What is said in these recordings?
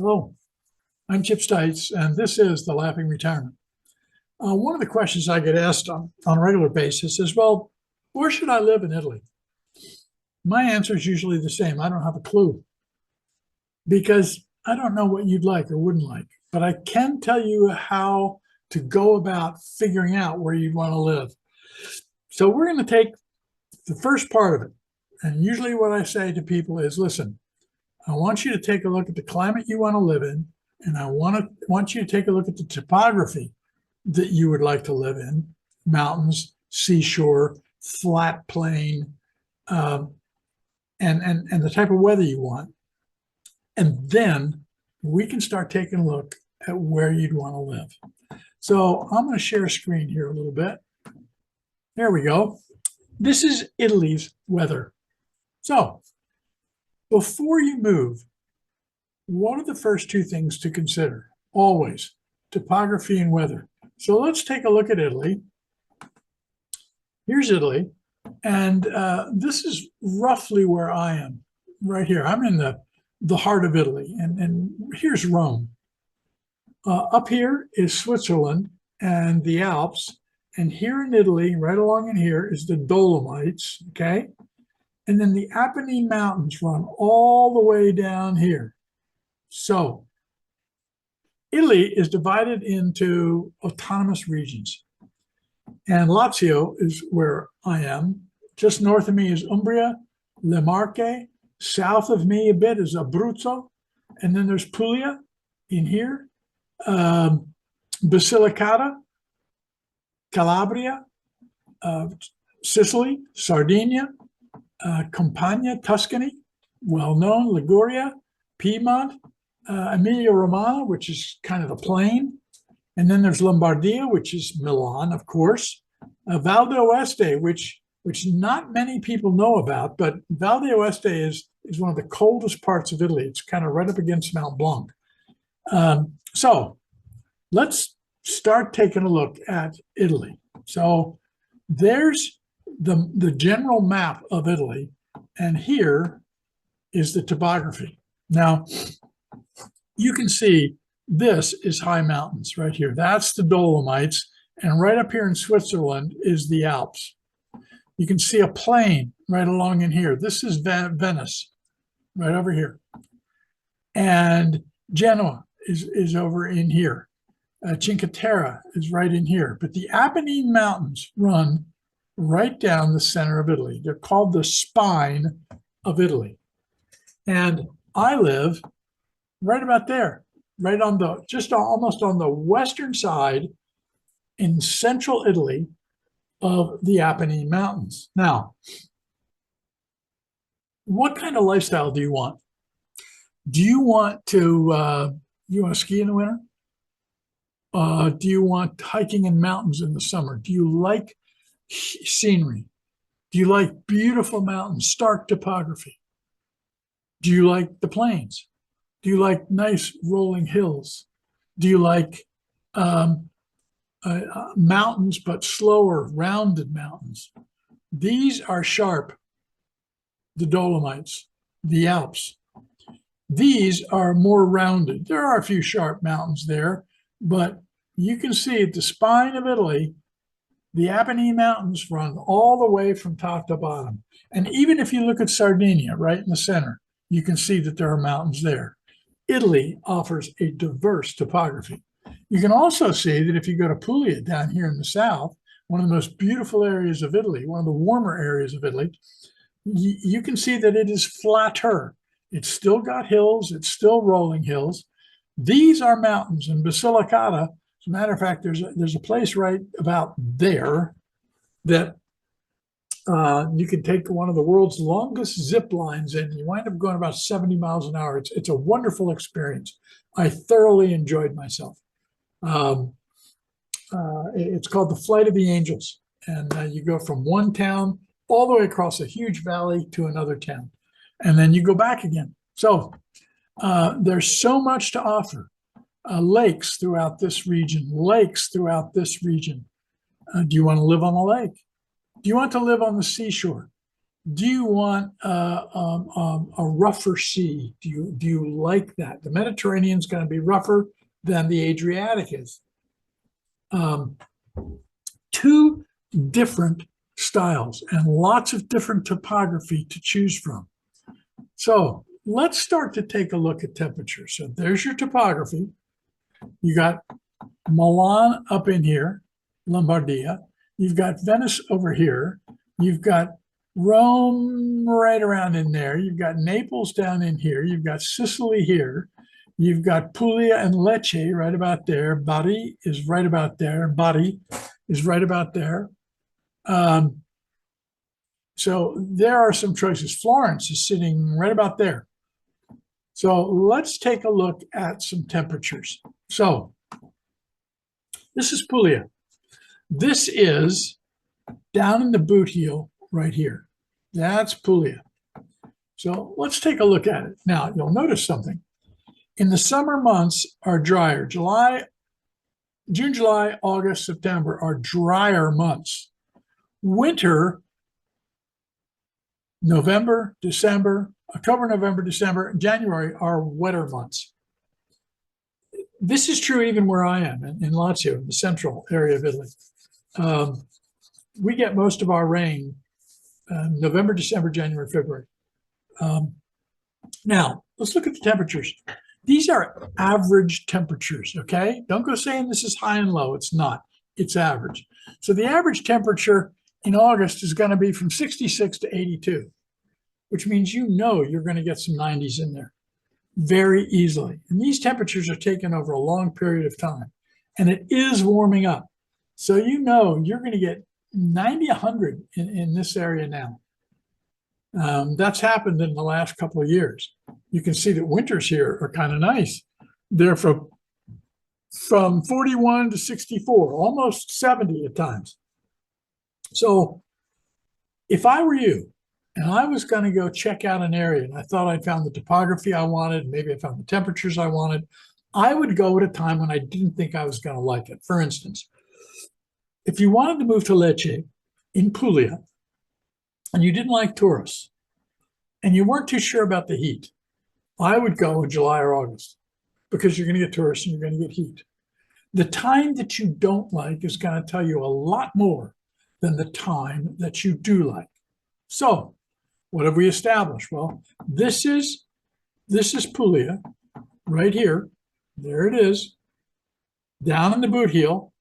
Hello, I'm Chip Stites, and this is The Laughing Retirement. One of the questions I get asked on a regular basis is, well, where should I live in Italy? My answer is usually the same. I don't have a clue because I don't know what you'd like or wouldn't like, but I can tell you how to go about figuring out where you'd want to live. So we're going to take the first part of it. And usually what I say to people is, listen, I want you to take a look at the climate you want to live in, and I want you to take a look at the topography that you would like to live in: mountains, seashore, flat plain, and the type of weather you want. And then we can start taking a look at where you'd want to live. So I'm going to share a screen here a little bit. There we go. This is Italy's weather. So before you move, what are the first two things to consider? Always, topography and weather. So let's take a look at Italy. Here's Italy, and this is roughly where I am, right here. I'm in the heart of Italy, and here's Rome. Up here is Switzerland and the Alps, and here in Italy, right along in here, is the Dolomites, okay? And then the Apennine Mountains run all the way down here. So Italy is divided into autonomous regions. And Lazio is where I am. Just north of me is Umbria, Le Marche. South of me a bit is Abruzzo. And then there's Puglia in here, Basilicata, Calabria, Sicily, Sardinia, Campania, Tuscany, well-known, Liguria, Piedmont, Emilia-Romagna, which is kind of the plain. And then there's Lombardia, which is Milan, of course. Val d'Oeste, which not many people know about, but Val d'Oeste is one of the coldest parts of Italy. It's kind of right up against Mount Blanc. So let's start taking a look at Italy. So there's the general map of Italy, and here is the topography. Now, you can see this is high mountains right here. That's the Dolomites, and right up here in Switzerland is the Alps. You can see a plain right along in here. This is Venice, right over here. And Genoa is over in here. Cinque Terre is right in here. But the Apennine Mountains run right down the center of Italy. They're called the spine of Italy. And I live right about there, right on just almost on the western side in central Italy of the Apennine Mountains. Now, what kind of lifestyle do you want? Do you want to ski in the winter? Do you want hiking in mountains in the summer? Do you like scenery? Do you like beautiful mountains, stark topography? Do you like the plains? Do you like nice rolling hills? Do you like mountains, but slower, rounded mountains? These are sharp, the Dolomites, the Alps. These are more rounded. There are a few sharp mountains there, but you can see at the spine of Italy, the Apennine Mountains run all the way from top to bottom. And even if you look at Sardinia, right in the center, you can see that there are mountains there. Italy offers a diverse topography. You can also see that if you go to Puglia down here in the south, one of the most beautiful areas of Italy, one of the warmer areas of Italy, you can see that it is flatter. It's still got hills. It's still rolling hills. These are mountains. In Basilicata, as a matter of fact, there's a place right about there that you can take one of the world's longest zip lines in. You wind up going about 70 miles an hour. It's a wonderful experience. I thoroughly enjoyed myself. It's called the Flight of the Angels. And you go from one town all the way across a huge valley to another town. And then you go back again. So there's so much to offer. Lakes throughout this region, lakes throughout this region. Do you want to live on a lake? Do you want to live on the seashore? Do you want a rougher sea? Do you like that? The Mediterranean is going to be rougher than the Adriatic is. Two different styles and lots of different topography to choose from. So let's start to take a look at temperature. So there's your topography. You got Milan up in here, Lombardia. You've got Venice over here. You've got Rome right around in there. You've got Naples down in here. You've got Sicily here. You've got Puglia and Lecce right about there. Bari is right about there. Bari is right about there. So there are some choices. Florence is sitting right about there. So let's take a look at some temperatures. So this is Puglia. This is down in the boot heel right here. That's Puglia. So let's take a look at it. Now, you'll notice something. In the summer months are drier. June, July, August, September are drier months. Winter, November, December, October, November, December, January are wetter months. This is true even where I am in Lazio, the central area of Italy. We get most of our rain November, December, January, February. Now, let's look at the temperatures. These are average temperatures, okay? Don't go saying this is high and low. It's not. It's average. So the average temperature in August is going to be from 66 to 82, which means you know you're going to get some 90s in there very easily. And these temperatures are taken over a long period of time. And it is warming up. So you know you're going to get 90, 100 in this area now. That's happened in the last couple of years. You can see that winters here are kind of nice. They're from 41 to 64, almost 70 at times. So if I were you and I was going to go check out an area and I thought I'd found the topography I wanted, maybe I found the temperatures I wanted, I would go at a time when I didn't think I was going to like it. For instance, if you wanted to move to Lecce in Puglia and you didn't like tourists and you weren't too sure about the heat, I would go in July or August because you're going to get tourists and you're going to get heat. The time that you don't like is going to tell you a lot more than the time that you do like. So what have we established? Well, this is Puglia right here. There it is, down in the boot heel.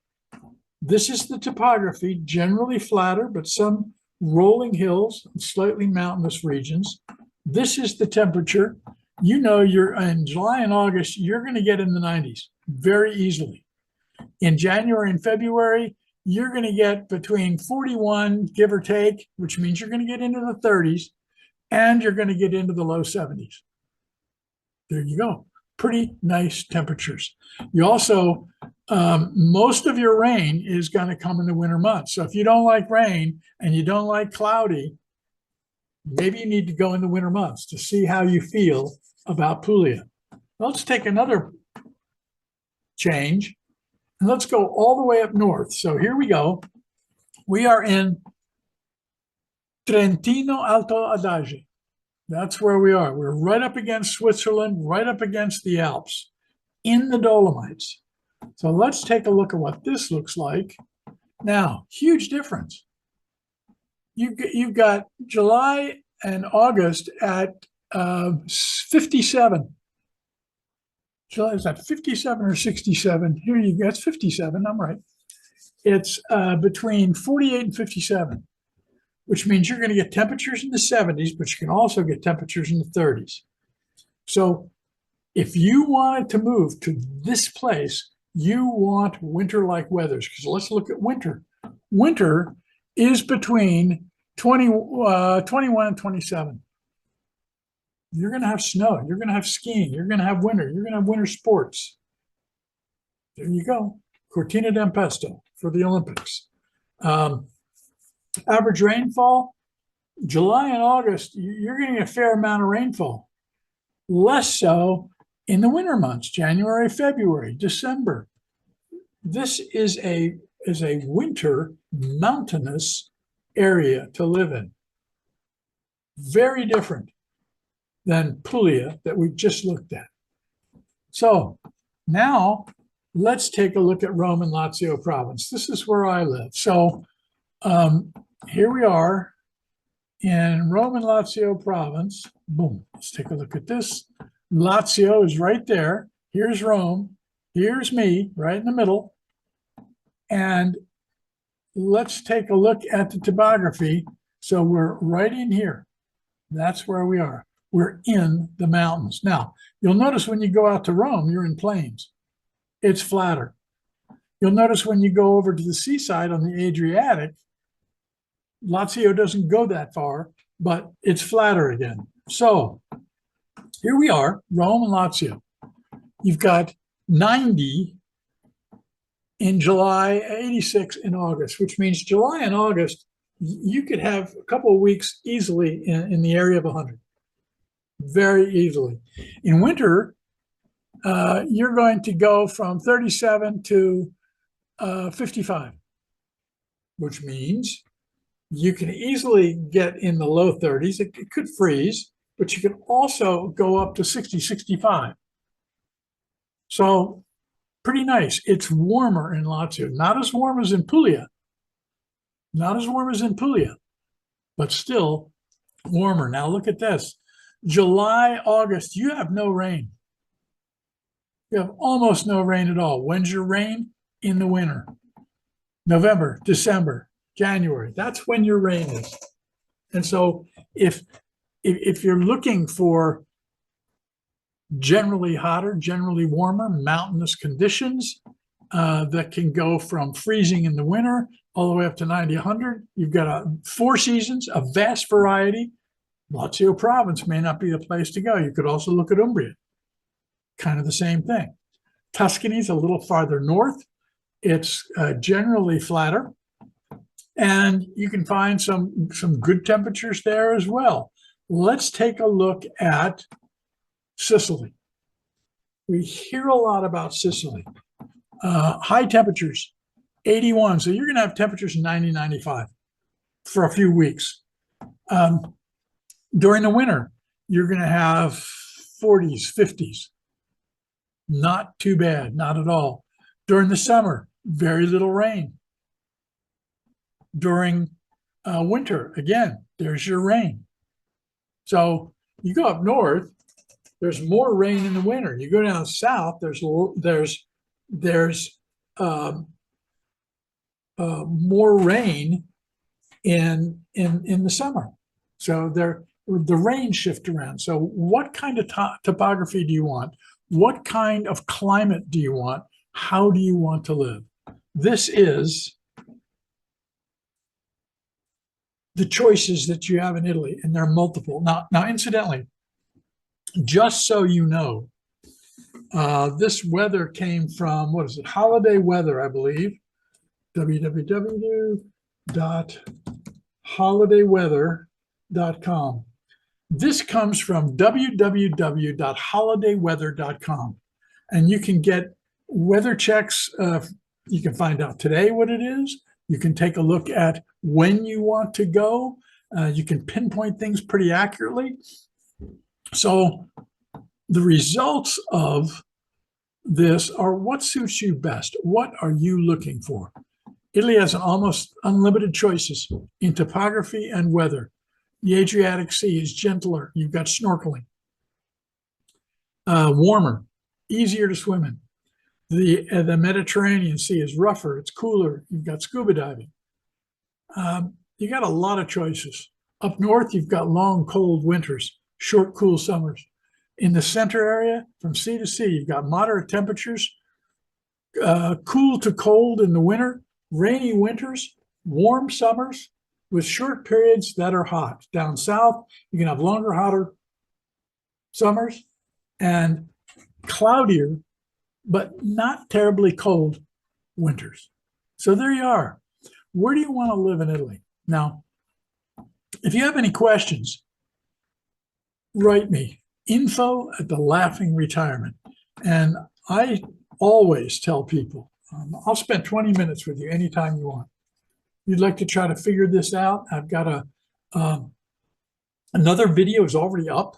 This is the topography, generally flatter, but some rolling hills and slightly mountainous regions. This is the temperature. You know, you're in July and August, you're going to get in the 90s very easily. In January and February, you're going to get between 41, give or take, which means you're going to get into the 30s, and you're going to get into the low 70s. There you go. Pretty nice temperatures. You also, most of your rain is going to come in the winter months. So if you don't like rain and you don't like cloudy, maybe you need to go in the winter months to see how you feel about Puglia. Let's take another change and let's go all the way up north. So here we go. We are in Trentino Alto Adige. That's where we are. We're right up against Switzerland, right up against the Alps, in the Dolomites. So let's take a look at what this looks like. Now, huge difference. You've got July and August at 57. July is at 57 or 67. Here you go. It's 57. I'm right. It's between 48 and 57. Which means you're going to get temperatures in the 70s, but you can also get temperatures in the 30s. So if you wanted to move to this place, you want winter-like weathers, because let's look at winter. Winter is between 21 and 27. You're going to have snow. You're going to have skiing. You're going to have winter. You're going to have winter sports. There you go. Cortina d'Ampezzo for the Olympics. Average rainfall, July and August, you're getting a fair amount of rainfall. Less so in the winter months, January, February, December. This is a winter mountainous area to live in. very different than Puglia that we just looked at. So now let's take a look at Rome and Lazio province. This is where I live. So here we are in Rome and Lazio province. Boom, let's take a look at this. Lazio is right there. Here's Rome. Here's me right in the middle. And let's take a look at the topography. So we're right in here. That's where we are. We're in the mountains. Now, you'll notice when you go out to Rome, you're in plains. It's flatter. You'll notice when you go over to the seaside on the Adriatic, Lazio doesn't go that far, but it's flatter again. So here we are, Rome and Lazio. You've got 90 in July, 86 in August, which means July and August, you could have a couple of weeks easily in the area of 100. Very easily. In winter, you're going to go from 37 to 55, which means you can easily get in the low 30s. It could freeze, but you can also go up to 60, 65. So pretty nice. It's warmer in Lazio, not as warm as in Puglia. Not as warm as in Puglia, but still warmer. Now look at this. July, August, you have no rain. You have almost no rain at all. When's your rain? In the winter. November, December, January. That's when your rain is. And so if you're looking for generally hotter, generally warmer, mountainous conditions that can go from freezing in the winter all the way up to 90, 100, you've got 4 seasons, a vast variety. Lazio province may not be the place to go. You could also look at Umbria. Kind of the same thing. Tuscany's a little farther north. It's generally flatter. And you can find some good temperatures there as well. Let's take a look at Sicily. We hear a lot about Sicily. High temperatures, 81. So you're going to have temperatures 90, 95 for a few weeks. During the winter, you're going to have 40s, 50s. Not too bad, not at all. During the summer, very little rain. During winter, again, there's your rain. So you go up north, there's more rain in the winter. You go down south, there's more rain in the summer. So the rain shift around. So what kind of topography do you want? What kind of climate do you want? How do you want to live? This is the choices that you have in Italy, and there are multiple. Now, incidentally, just so you know, this weather came from, what is it? Holiday Weather, I believe. www.holidayweather.com. This comes from www.holidayweather.com. And you can get weather checks. You can find out today what it is. You can take a look at when you want to go. You can pinpoint things pretty accurately. So the results of this are what suits you best. What are you looking for? Italy has an almost unlimited choices in topography and weather. The Adriatic Sea is gentler. You've got snorkeling. Warmer, easier to swim in. The Mediterranean Sea is rougher. It's cooler. You've got scuba diving. You got a lot of choices. Up north, you've got long, cold winters, short, cool summers. In the center area, from sea to sea, you've got moderate temperatures, cool to cold in the winter, rainy winters, warm summers, with short periods that are hot. Down south, you can have longer, hotter summers and cloudier, but not terribly cold winters. So there you are. Where do you want to live in Italy? Now, if you have any questions, write me, info@thelaughingretirement. And I always tell people, I'll spend 20 minutes with you anytime you want. You'd like to try to figure this out, I've got a Another video is already up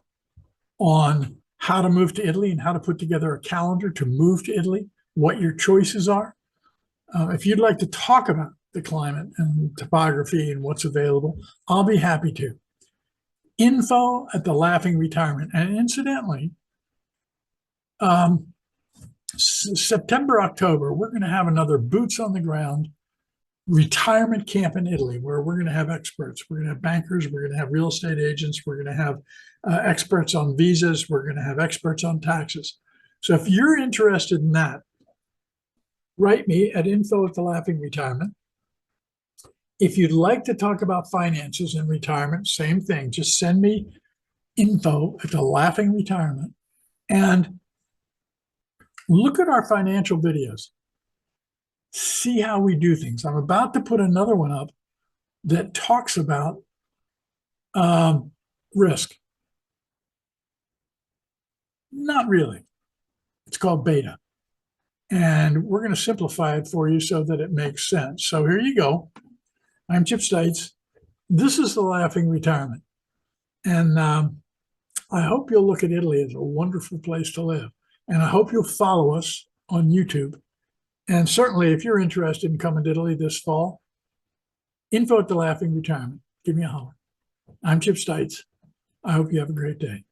on how to move to Italy and how to put together a calendar to move to Italy, what your choices are. If you'd like to talk about the climate and topography and what's available, I'll be happy to. Info at the Laughing Retirement. And incidentally, September, October, we're going to have another boots on the ground retirement camp in Italy where we're going to have experts. We're going to have bankers. We're going to have real estate agents. We're going to have experts on visas. We're going to have experts on taxes. So if you're interested in that, write me at info at the Laughing Retirement. If you'd like to talk about finances and retirement, same thing. Just send me info at the Laughing Retirement and look at our financial videos. See how we do things. I'm about to put another one up that talks about risk. Not really. It's called beta. And we're going to simplify it for you so that it makes sense. So here you go. I'm Chip Stites. This is the Laughing Retirement. And I hope you'll look at Italy as a wonderful place to live. And I hope you'll follow us on YouTube. And certainly, if you're interested in coming to Italy this fall, info at the Laughing Retirement. Give me a holler. I'm Chip Stites. I hope you have a great day.